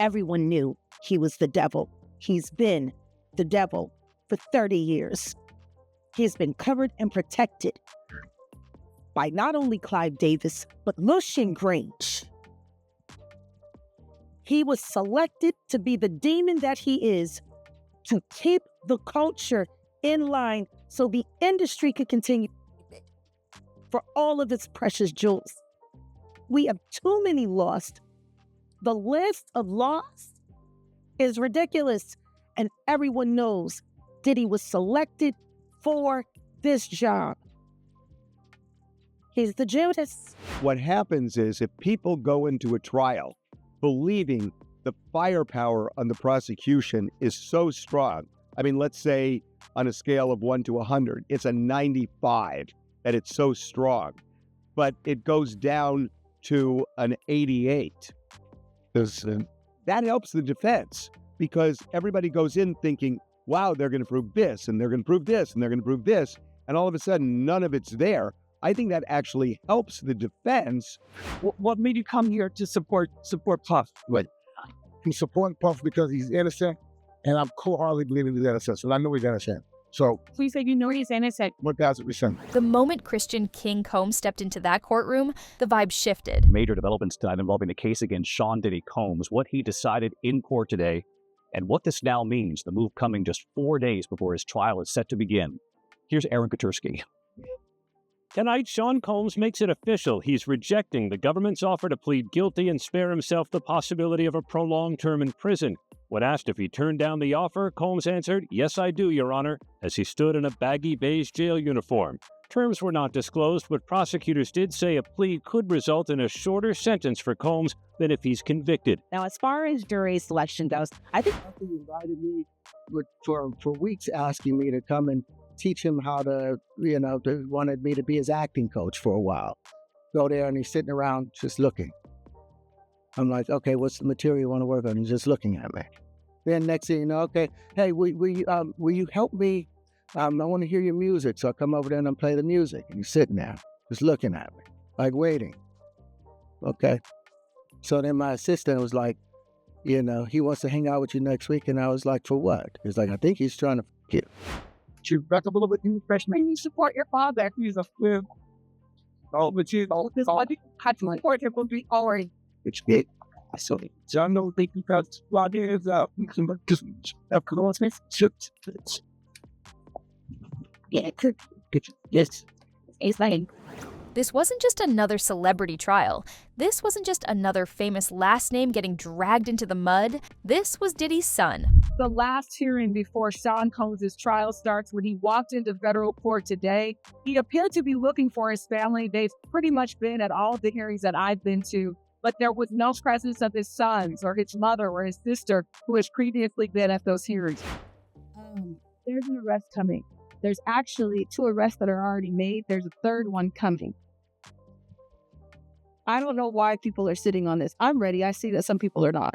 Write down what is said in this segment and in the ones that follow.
Everyone knew he was the devil. He's been the devil for 30 years. He's been covered and protected by not only Clive Davis, but Lucian Grange. He was selected to be the demon that he is, to keep the culture in line so the industry could continue for all of its precious jewels. We have too many lost. The list of lost is ridiculous, and everyone knows Diddy was selected for this job. He's the Judas. What happens is if people go into a trial believing the firepower on the prosecution is so strong, I mean, let's say on a scale of 1 to 100, it's a 95, that it's so strong, but it goes down to an 88. That helps the defense because everybody goes in thinking, wow, they're going to prove this, and they're going to prove this, and they're going to prove this, and all of a sudden, none of it's there. I think that actually helps the defense. What made you come here to support Puff? Right. I'm supporting Puff because he's innocent, and I'm wholeheartedly believing he's innocent, and I know he's innocent. So, Please say you know he's innocent. 1,000%. The moment Christian King Combs stepped into that courtroom, the vibe shifted. Major developments tonight involving the case against Sean Diddy Combs, what he decided in court today, and what this now means, the move coming just 4 days before his trial is set to begin. Here's Aaron Katursky. Tonight, Sean Combs makes it official. He's rejecting the government's offer to plead guilty and spare himself the possibility of a prolonged term in prison. When asked if he turned down the offer, Combs answered, "Yes, I do, Your Honor," as he stood in a baggy beige jail uniform. Terms were not disclosed, but prosecutors did say a plea could result in a shorter sentence for Combs than if he's convicted. Now, as far as jury selection goes, I think He invited me for weeks asking me to come and teach him how to, wanted me to be his acting coach for a while. Go there and he's sitting around just looking. I'm like, okay, what's the material you want to work on? He's just looking at me. Then next thing you know, okay, hey, will you help me? I want to hear your music. So I come over there and I play the music. And he's sitting there, just looking at me, like waiting. Okay. So then my assistant was like, he wants to hang out with you next week. And I was like, for what? He's like, I think he's trying to get You back up a little bit, you freshman. You support your father. He's a flip. But you this body had to support him will be already. It's good. So I know they because what is of course yeah, yes. It's like This wasn't just another celebrity trial. This wasn't just another famous last name getting dragged into the mud. This was Diddy's son. the last hearing before Sean Combs' trial starts, when he walked into federal court today, he appeared to be looking for his family. They've pretty much been at all of the hearings that I've been to, but there was no presence of his sons or his mother or his sister who has previously been at those hearings. There's an arrest coming. There's actually 2 arrests that are already made. There's a 3rd one coming. I don't know why people are sitting on this. I'm ready. I see that some people are not.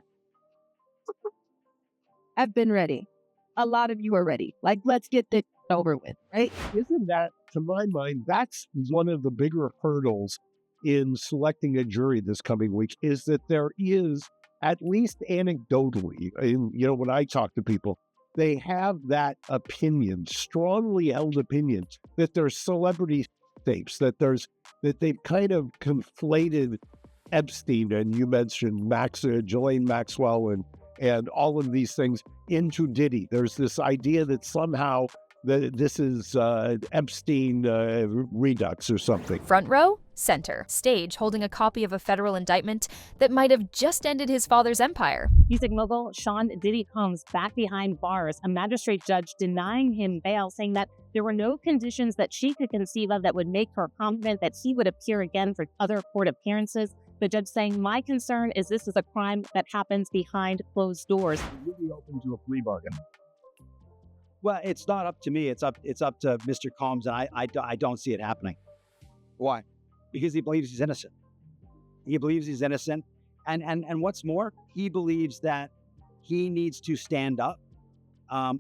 I've been ready. A lot of you are ready. Like, let's get this over with, right? Isn't that, to my mind, that's one of the bigger hurdles in selecting a jury this coming week, is that there is, at least anecdotally, when I talk to people, they have that opinion, strongly held opinion, that there's celebrity tapes, that they've kind of conflated Epstein, and you mentioned Ghislaine Maxwell and all of these things into Diddy. There's this idea that somehow this is Epstein redux or something. Front row, center, stage holding a copy of a federal indictment that might have just ended his father's empire. Music mogul Sean Diddy Combs back behind bars, a magistrate judge denying him bail, saying that there were no conditions that she could conceive of that would make her confident that he would appear again for other court appearances. The judge saying, "My concern is this is a crime that happens behind closed doors." Would you be open to a plea bargain? Well, it's not up to me. It's up to Mr. Combs, and I don't see it happening. Why? Because he believes he's innocent. He believes he's innocent, and what's more, he believes that he needs to stand up,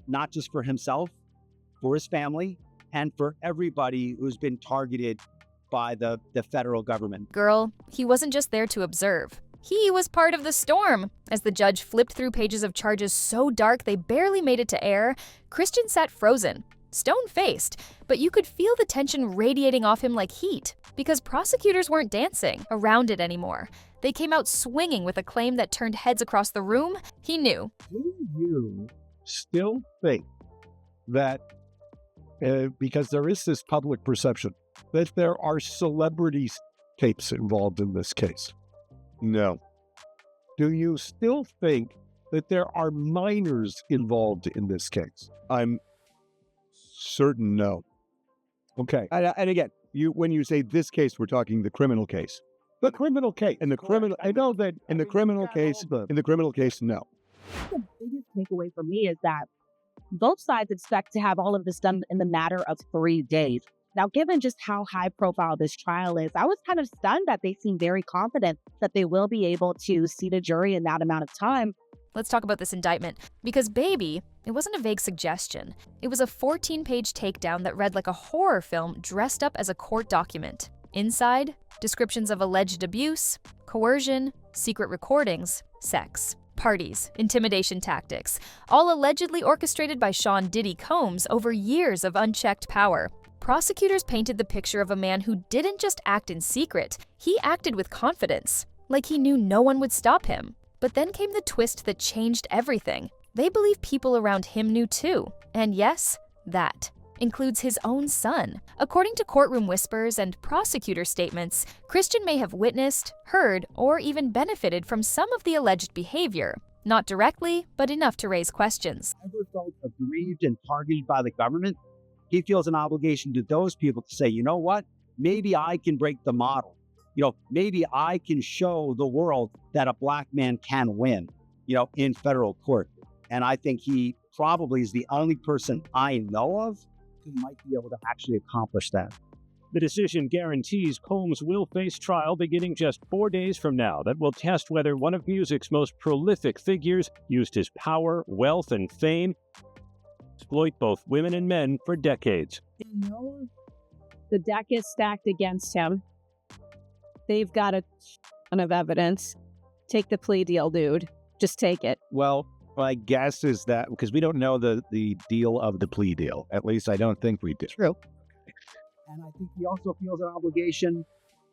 not just for himself, for his family, and for everybody who's been targeted by the federal government. Girl, he wasn't just there to observe. He was part of the storm. As the judge flipped through pages of charges so dark they barely made it to air, Christian sat frozen, stone-faced, but you could feel the tension radiating off him like heat, because prosecutors weren't dancing around it anymore. They came out swinging with a claim that turned heads across the room. He knew. Do you still think that, because there is this public perception, that there are celebrity tapes involved in this case? No. Do you still think that there are minors involved in this case? I'm certain no. Okay. And again, when you say this case, we're talking the criminal case. The criminal case. In the criminal, I know that in the criminal case, no. The biggest takeaway for me is that both sides expect to have all of this done in the matter of 3 days. Now, given just how high profile this trial is, I was kind of stunned that they seem very confident that they will be able to seat a jury in that amount of time. Let's talk about this indictment, because baby, it wasn't a vague suggestion. It was a 14-page takedown that read like a horror film dressed up as a court document. Inside, descriptions of alleged abuse, coercion, secret recordings, sex, parties, intimidation tactics, all allegedly orchestrated by Sean Diddy Combs over years of unchecked power. Prosecutors painted the picture of a man who didn't just act in secret, he acted with confidence, like he knew no one would stop him. But then came the twist that changed everything. They believe people around him knew too. And yes, that includes his own son. According to courtroom whispers and prosecutor statements, Christian may have witnessed, heard, or even benefited from some of the alleged behavior. Not directly, but enough to raise questions. Ever felt aggrieved and targeted by the government? He feels an obligation to those people to say, you know what? Maybe I can break the model. Maybe I can show the world that a black man can win, in federal court. And I think he probably is the only person I know of who might be able to actually accomplish that. The decision guarantees Combs will face trial beginning just 4 days from now that will test whether one of music's most prolific figures used his power, wealth, and fame to exploit both women and men for decades. The deck is stacked against him. They've got a ton of evidence. Take the plea deal, dude. Just take it. Well, my guess is that, because we don't know the deal of the plea deal. At least I don't think we do. True. And I think he also feels an obligation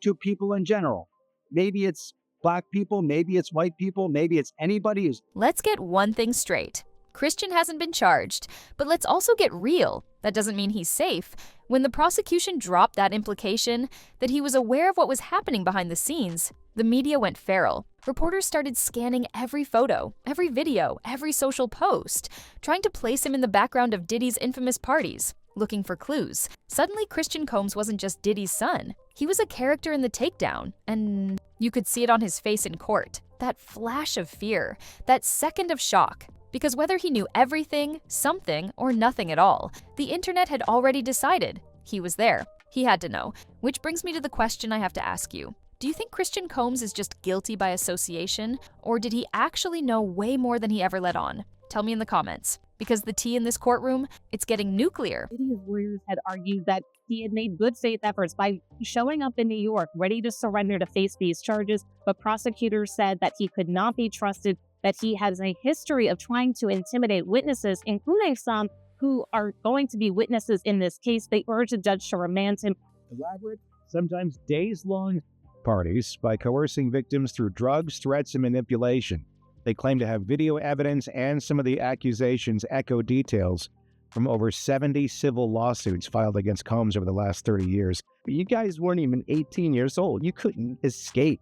to people in general. Maybe it's black people, maybe it's white people, maybe it's anybody who's... Let's get one thing straight. Christian hasn't been charged, but let's also get real. That doesn't mean he's safe. When the prosecution dropped that implication, that he was aware of what was happening behind the scenes, the media went feral. Reporters started scanning every photo, every video, every social post, trying to place him in the background of Diddy's infamous parties, looking for clues. Suddenly, Christian Combs wasn't just Diddy's son. He was a character in the takedown, and you could see it on his face in court. That flash of fear, that second of shock. Because whether he knew everything, something, or nothing at all, the internet had already decided. He was there. He had to know. Which brings me to the question I have to ask you. Do you think Christian Combs is just guilty by association, or did he actually know way more than he ever let on? Tell me in the comments. Because the tea in this courtroom, it's getting nuclear. Diddy's lawyers had argued that he had made good faith efforts by showing up in New York, ready to surrender to face these charges, but prosecutors said that he could not be trusted, that he has a history of trying to intimidate witnesses, including some who are going to be witnesses in this case. They urged the judge to remand him. Elaborate, sometimes days-long parties by coercing victims through drugs, threats, and manipulation. They claim to have video evidence, and some of the accusations echo details from over 70 civil lawsuits filed against Combs over the last 30 years. You guys weren't even 18 years old. You couldn't escape.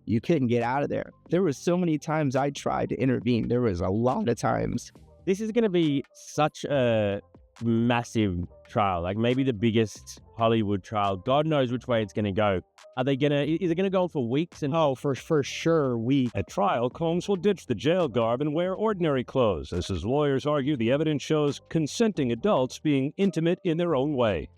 You couldn't get out of there. There were so many times I tried to intervene. There was a lot of times. This is going to be such a massive trial, like maybe the biggest Hollywood trial. God knows which way it's going to go. Is it going to go on for weeks? Oh, for sure, weeks. At trial, Combs will ditch the jail garb and wear ordinary clothes. As his lawyers argue, the evidence shows consenting adults being intimate in their own way.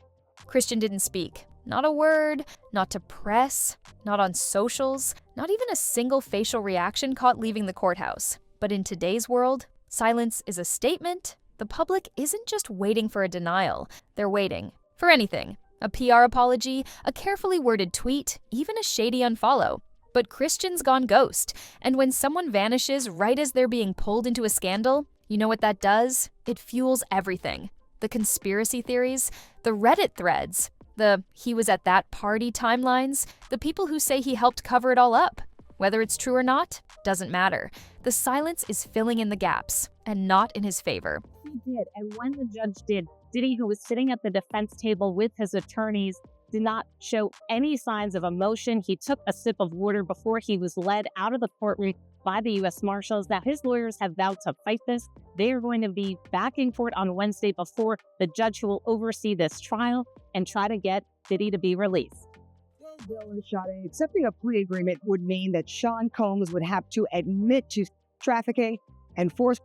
Christian didn't speak. Not a word, not to press, not on socials, not even a single facial reaction caught leaving the courthouse. But in today's world, silence is a statement. The public isn't just waiting for a denial. They're waiting for anything. A PR apology, a carefully worded tweet, even a shady unfollow. But Christian's gone ghost, and when someone vanishes right as they're being pulled into a scandal, you know what that does? It fuels everything. The conspiracy theories, the Reddit threads, the he was at that party timelines, the people who say he helped cover it all up. Whether it's true or not, doesn't matter. The silence is filling in the gaps, and not in his favor. He did, and when the judge did, Diddy, who was sitting at the defense table with his attorneys, did not show any signs of emotion. He took a sip of water before he was led out of the courtroom by the U.S. Marshals. Now, his lawyers have vowed to fight this. They are going to be back in court on Wednesday before the judge who will oversee this trial and try to get Diddy to be released. Bill and Sade, accepting a plea agreement would mean that Sean Combs would have to admit to trafficking and force.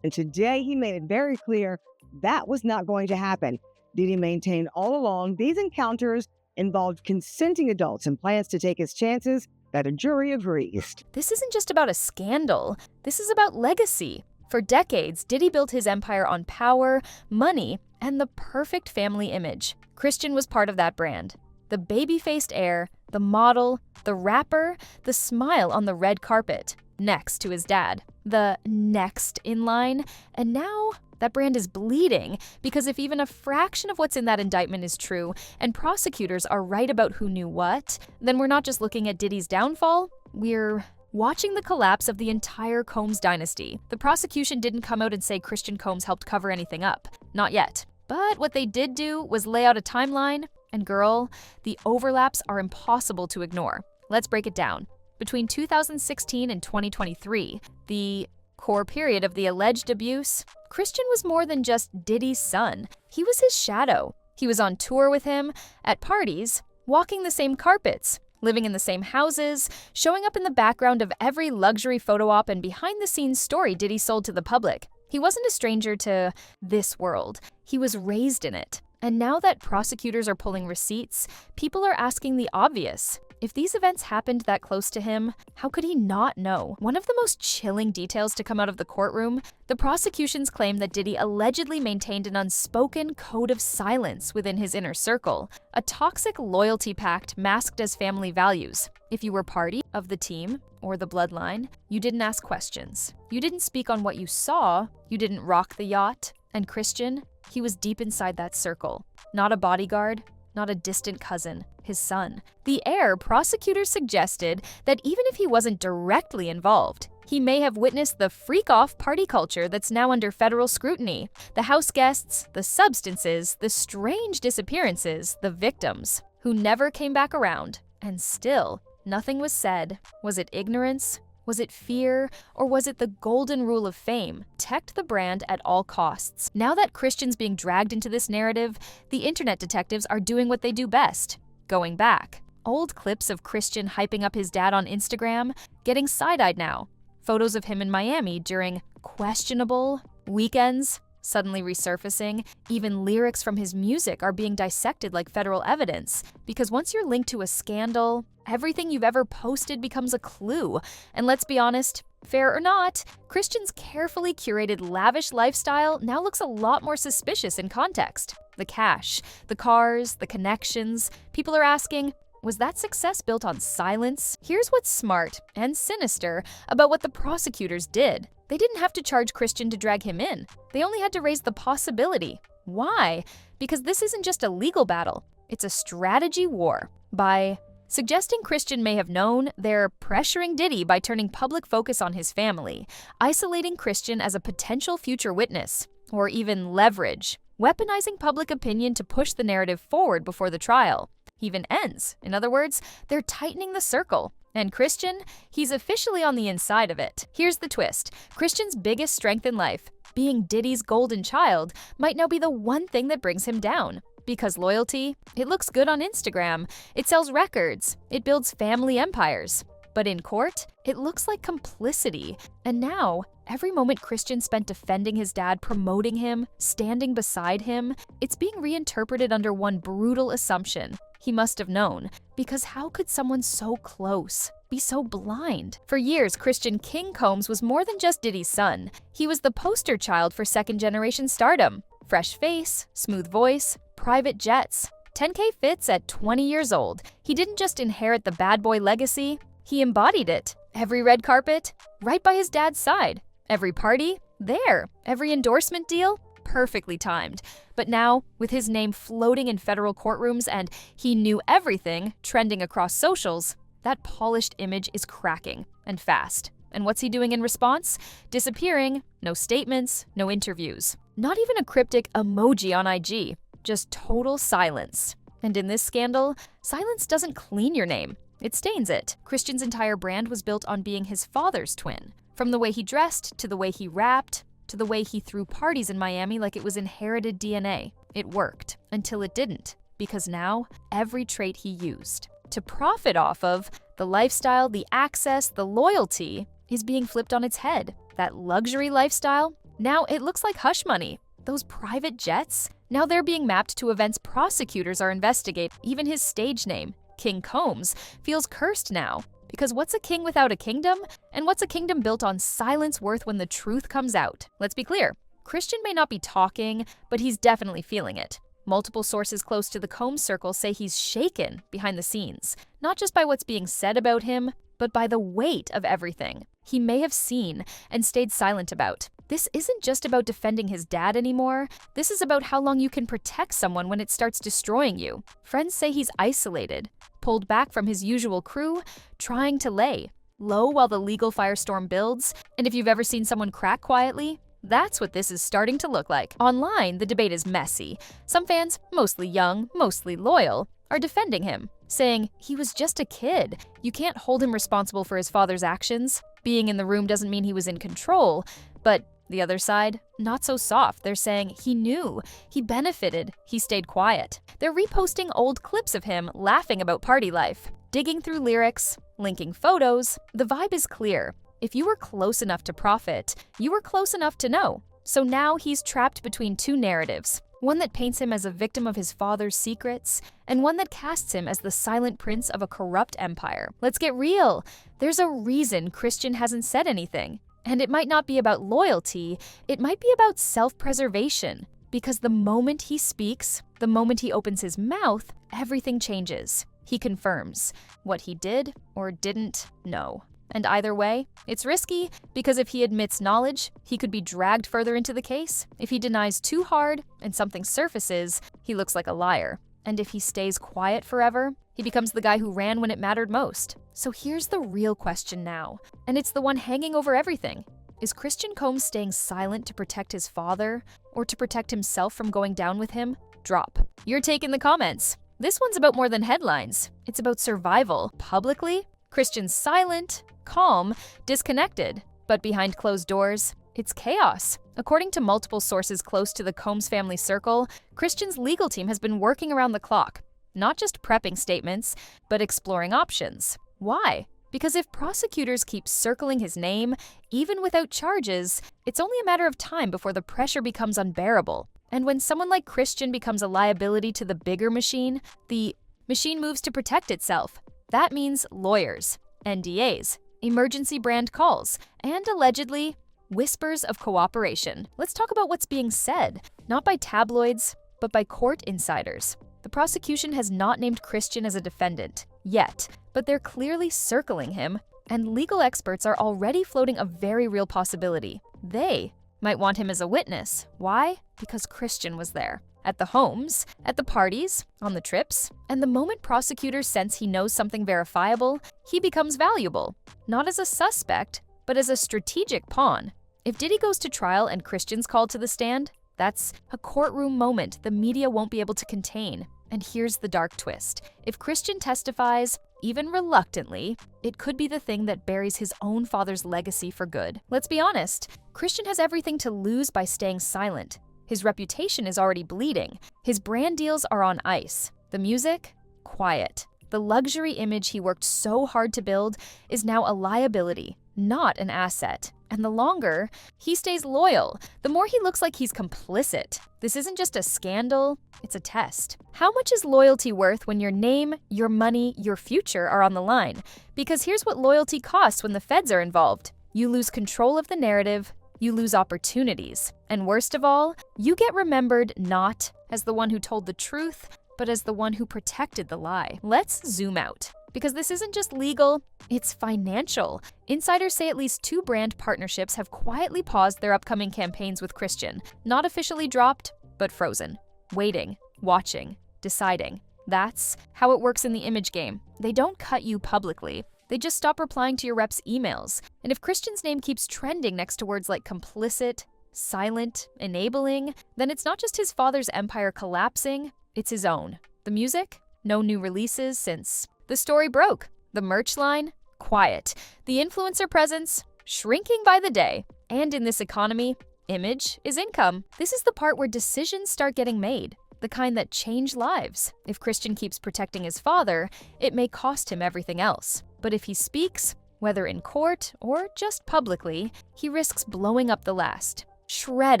And today he made it very clear that was not going to happen. Diddy maintained all along these encounters involved consenting adults and plans to take his chances that a jury agrees. This isn't just about a scandal. This is about legacy. For decades, Diddy built his empire on power, money, and the perfect family image. Christian was part of that brand. The baby-faced heir, the model, the rapper, the smile on the red carpet, next to his dad. The next in line, and now that brand is bleeding because if even a fraction of what's in that indictment is true and prosecutors are right about who knew what, then we're not just looking at Diddy's downfall, we're watching the collapse of the entire Combs dynasty. The prosecution didn't come out and say Christian Combs helped cover anything up. Not yet. But what they did do was lay out a timeline, and girl, the overlaps are impossible to ignore. Let's break it down. Between 2016 and 2023, the core period of the alleged abuse, Christian was more than just Diddy's son. He was his shadow. He was on tour with him, at parties, walking the same carpets, living in the same houses, showing up in the background of every luxury photo op and behind-the-scenes story Diddy sold to the public. He wasn't a stranger to this world. He was raised in it. And now that prosecutors are pulling receipts, people are asking the obvious. If these events happened that close to him, how could he not know? One of the most chilling details to come out of the courtroom, the prosecution's claim that Diddy allegedly maintained an unspoken code of silence within his inner circle, a toxic loyalty pact masked as family values. If you were party of the team or the bloodline, you didn't ask questions. You didn't speak on what you saw, you didn't rock the yacht. And Christian, he was deep inside that circle. Not a bodyguard, not a distant cousin, his son. The heir, prosecutors suggested that even if he wasn't directly involved, he may have witnessed the freak-off party culture that's now under federal scrutiny. The house guests, the substances, the strange disappearances, the victims, who never came back around. And still, nothing was said. Was it ignorance? Was it fear? Or was it the golden rule of fame? Protect the brand at all costs. Now that Christian's being dragged into this narrative, the internet detectives are doing what they do best. Going back. Old clips of Christian hyping up his dad on Instagram, getting side-eyed now. Photos of him in Miami during questionable weekends, suddenly resurfacing. Even lyrics from his music are being dissected like federal evidence. Because once you're linked to a scandal, everything you've ever posted becomes a clue. And let's be honest, fair or not, Christian's carefully curated lavish lifestyle now looks a lot more suspicious in context. The cash, the cars, the connections. People are asking, was that success built on silence? Here's what's smart and sinister about what the prosecutors did. They didn't have to charge Christian to drag him in. They only had to raise the possibility. Why? Because this isn't just a legal battle. It's a strategy war. By suggesting Christian may have known, they're pressuring Diddy by turning public focus on his family, isolating Christian as a potential future witness, or even leverage, weaponizing public opinion to push the narrative forward before the trial even ends. In other words, they're tightening the circle. And Christian, he's officially on the inside of it. Here's the twist. Christian's biggest strength in life, being Diddy's golden child, might now be the one thing that brings him down. Because loyalty, it looks good on Instagram, it sells records, it builds family empires. But in court, it looks like complicity. And now, every moment Christian spent defending his dad, promoting him, standing beside him, it's being reinterpreted under one brutal assumption. He must have known, because how could someone so close be so blind? For years, Christian King Combs was more than just Diddy's son. He was the poster child for second-generation stardom. Fresh face, smooth voice, private jets. 10K fits at 20 years old. He didn't just inherit the bad boy legacy, He embodied it. Every red carpet, right by his dad's side. Every party, there. Every endorsement deal, perfectly timed. But now, with his name floating in federal courtrooms and "he knew everything" trending across socials, that polished image is cracking, and fast. And what's he doing in response? Disappearing, no statements, no interviews. Not even a cryptic emoji on IG, just total silence. And in this scandal, silence doesn't clean your name, it stains it. Christian's entire brand was built on being his father's twin. From the way he dressed, to the way he rapped, to the way he threw parties in Miami like it was inherited DNA. It worked, until it didn't, because now, every trait he used to profit off of, the lifestyle, the access, the loyalty, is being flipped on its head. That luxury lifestyle, now it looks like hush money. Those private jets, now they're being mapped to events prosecutors are investigating. Even his stage name, King Combs, feels cursed now. Because what's a king without a kingdom? And what's a kingdom built on silence worth when the truth comes out? Let's be clear, Christian may not be talking, but he's definitely feeling it. Multiple sources close to the Combs circle say he's shaken behind the scenes, not just by what's being said about him, but by the weight of everything he may have seen and stayed silent about. This isn't just about defending his dad anymore. This is about how long you can protect someone when it starts destroying you. Friends say he's isolated, pulled back from his usual crew, trying to lay low while the legal firestorm builds. And if you've ever seen someone crack quietly, that's what this is starting to look like. Online, the debate is messy. Some fans, mostly young, mostly loyal, are defending him, saying he was just a kid. You can't hold him responsible for his father's actions. Being in the room doesn't mean he was in control. But the other side, not so soft. They're saying he knew, he benefited, he stayed quiet. They're reposting old clips of him laughing about party life, digging through lyrics, linking photos. The vibe is clear. If you were close enough to profit, you were close enough to know. So now he's trapped between two narratives. One that paints him as a victim of his father's secrets, and one that casts him as the silent prince of a corrupt empire. Let's get real. There's a reason Christian hasn't said anything. And it might not be about loyalty, it might be about self-preservation. Because the moment he speaks, the moment he opens his mouth, everything changes. He confirms what he did or didn't know. And either way, it's risky, because if he admits knowledge, he could be dragged further into the case. If he denies too hard and something surfaces, he looks like a liar. And if he stays quiet forever, he becomes the guy who ran when it mattered most. So here's the real question now, and it's the one hanging over everything. Is Christian Combs staying silent to protect his father, or to protect himself from going down with him? Drop your take in the comments. This one's about more than headlines. It's about survival. Publicly, Christian's silent, calm, disconnected. But behind closed doors, it's chaos. According to multiple sources close to the Combs family circle, Christian's legal team has been working around the clock, not just prepping statements, but exploring options. Why? Because if prosecutors keep circling his name, even without charges, it's only a matter of time before the pressure becomes unbearable. And when someone like Christian becomes a liability to the bigger machine, the machine moves to protect itself. That means lawyers, NDAs, emergency brand calls, and allegedly, whispers of cooperation. Let's talk about what's being said, not by tabloids, but by court insiders. The prosecution has not named Christian as a defendant yet, but they're clearly circling him, and legal experts are already floating a very real possibility. They might want him as a witness. Why? Because Christian was there. At the homes, at the parties, on the trips, and the moment prosecutors sense he knows something verifiable, he becomes valuable, not as a suspect, but as a strategic pawn. If Diddy goes to trial and Christian's called to the stand, that's a courtroom moment the media won't be able to contain. And here's the dark twist. If Christian testifies, even reluctantly, it could be the thing that buries his own father's legacy for good. Let's be honest, Christian has everything to lose by staying silent. His reputation is already bleeding. His brand deals are on ice. The music? Quiet. The luxury image he worked so hard to build is now a liability, not an asset. And the longer he stays loyal, the more he looks like he's complicit. This isn't just a scandal, it's a test. How much is loyalty worth when your name, your money, your future are on the line? Because here's what loyalty costs when the feds are involved. You lose control of the narrative, you lose opportunities. And worst of all, you get remembered not as the one who told the truth, but as the one who protected the lie. Let's zoom out. Because this isn't just legal, it's financial. Insiders say at least 2 brand partnerships have quietly paused their upcoming campaigns with Christian. Not officially dropped, but frozen. Waiting, watching, deciding. That's how it works in the image game. They don't cut you publicly. They just stop replying to your rep's emails. And if Christian's name keeps trending next to words like complicit, silent, enabling, then it's not just his father's empire collapsing, it's his own. The music? No new releases since the story broke. The merch line? Quiet. The influencer presence? Shrinking by the day. And in this economy, image is income. This is the part where decisions start getting made. The kind that change lives. If Christian keeps protecting his father, it may cost him everything else. But if he speaks, whether in court or just publicly, he risks blowing up the last shred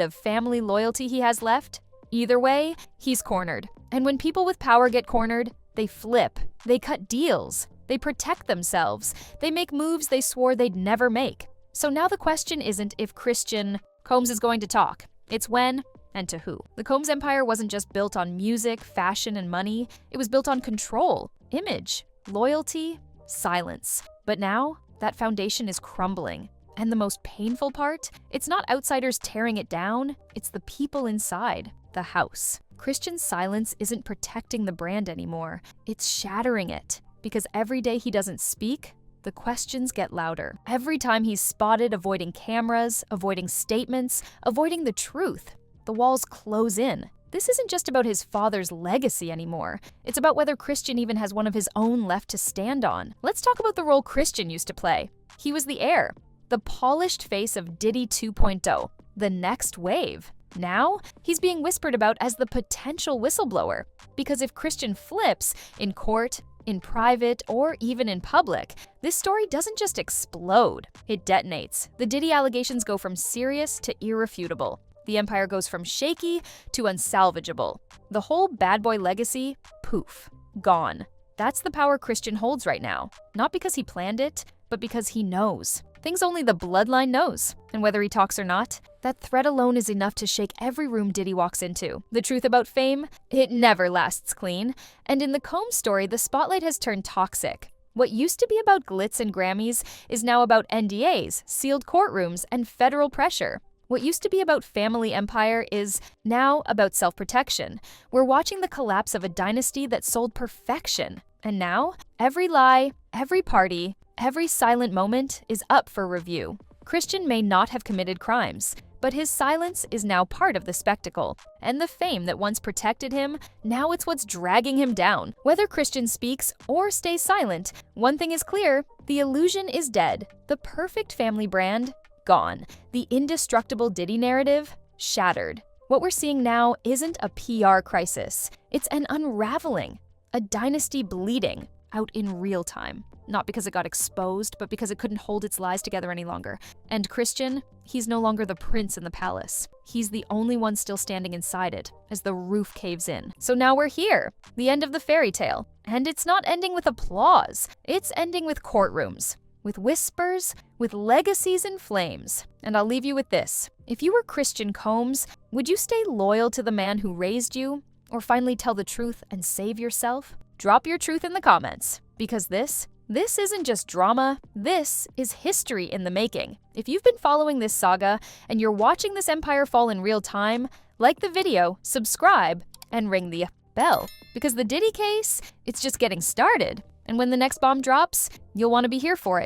of family loyalty he has left. Either way, he's cornered. And when people with power get cornered, they flip, they cut deals, they protect themselves, they make moves they swore they'd never make. So now the question isn't if Christian Combs is going to talk, it's when and to who. The Combs empire wasn't just built on music, fashion, and money, it was built on control, image, loyalty, silence. But now, that foundation is crumbling. And the most painful part? It's not outsiders tearing it down, it's the people inside, the house. Christian's silence isn't protecting the brand anymore, it's shattering it. Because every day he doesn't speak, the questions get louder. Every time he's spotted avoiding cameras, avoiding statements, avoiding the truth, the walls close in. This isn't just about his father's legacy anymore. It's about whether Christian even has one of his own left to stand on. Let's talk about the role Christian used to play. He was the heir, the polished face of Diddy 2.0, the next wave. Now, he's being whispered about as the potential whistleblower. Because if Christian flips in court, in private, or even in public, this story doesn't just explode, it detonates. The Diddy allegations go from serious to irrefutable. The empire goes from shaky to unsalvageable. The whole bad boy legacy, poof, gone. That's the power Christian holds right now. Not because he planned it, but because he knows. Things only the bloodline knows. And whether he talks or not, that threat alone is enough to shake every room Diddy walks into. The truth about fame? It never lasts clean. And in the Combs story, the spotlight has turned toxic. What used to be about glitz and Grammys is now about NDAs, sealed courtrooms, and federal pressure. What used to be about family empire is now about self-protection. We're watching the collapse of a dynasty that sold perfection. And now, every lie, every party, every silent moment is up for review. Christian may not have committed crimes, but his silence is now part of the spectacle. And the fame that once protected him, now it's what's dragging him down. Whether Christian speaks or stays silent, one thing is clear, the illusion is dead. The perfect family brand, gone. The indestructible Diddy narrative, shattered. What we're seeing now isn't a PR crisis. It's an unraveling, a dynasty bleeding out in real time. Not because it got exposed, but because it couldn't hold its lies together any longer. And Christian, he's no longer the prince in the palace. He's the only one still standing inside it, as the roof caves in. So now we're here, the end of the fairy tale. And it's not ending with applause. It's ending with courtrooms, with whispers, with legacies in flames. And I'll leave you with this. If you were Christian Combs, would you stay loyal to the man who raised you? Or finally tell the truth and save yourself? Drop your truth in the comments, because this isn't just drama, this is history in the making. If you've been following this saga and you're watching this empire fall in real time, like the video, subscribe, and ring the bell. Because the Diddy case, it's just getting started. And when the next bomb drops, you'll want to be here for it.